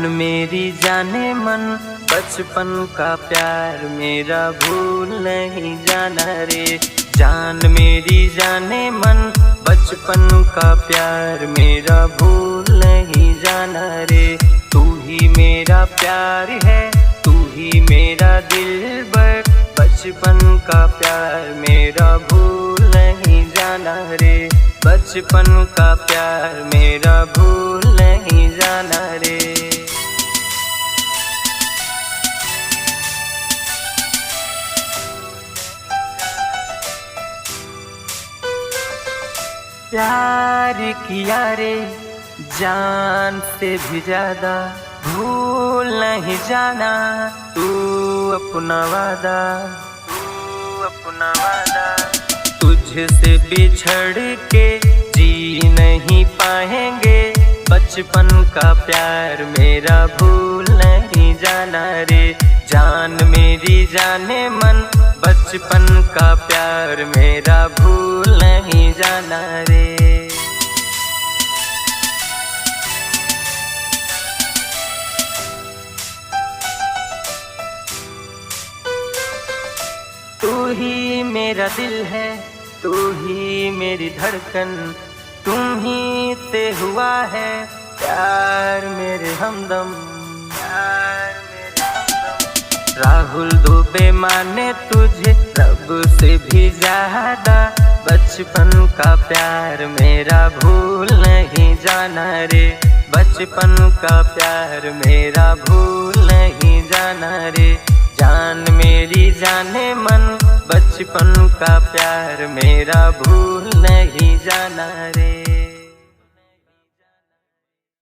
मेरी जाने मन, बचपन का प्यार मेरा भूल नहीं जाना रे। जान मेरी जाने मन, बचपन का प्यार मेरा भूल नहीं जाना रे। तू ही मेरा प्यार है, तू ही मेरा दिलबर, बचपन का प्यार मेरा भूल नहीं जाना रे। बचपन का प्यार मेरा भूल नहीं जाना रे। प्यार किया रे जान से भी ज्यादा, भूल नहीं जाना तू अपना वादा, तू अपना वादा। तुझसे बिछड़ के जी नहीं पाएंगे, बचपन का प्यार मेरा भूल नहीं जाना रे। जान मेरी जाने मन, बचपन का प्यार मेरा भूल नहीं जाना रे। तू ही मेरा दिल है, तू ही मेरी धड़कन, तुम ही से हुआ है प्यार मेरे हमदम, प्यार मेरे हमदम। राहुल दुबे माने तुझे रब से भी ज्यादा, बचपन का प्यार मेरा भूल नहीं जाना रे। बचपन का प्यार मेरा भूल नहीं जाना रे। जान मेरी जाने मन, बचपन का प्यार मेरा भूल नहीं जाना रे।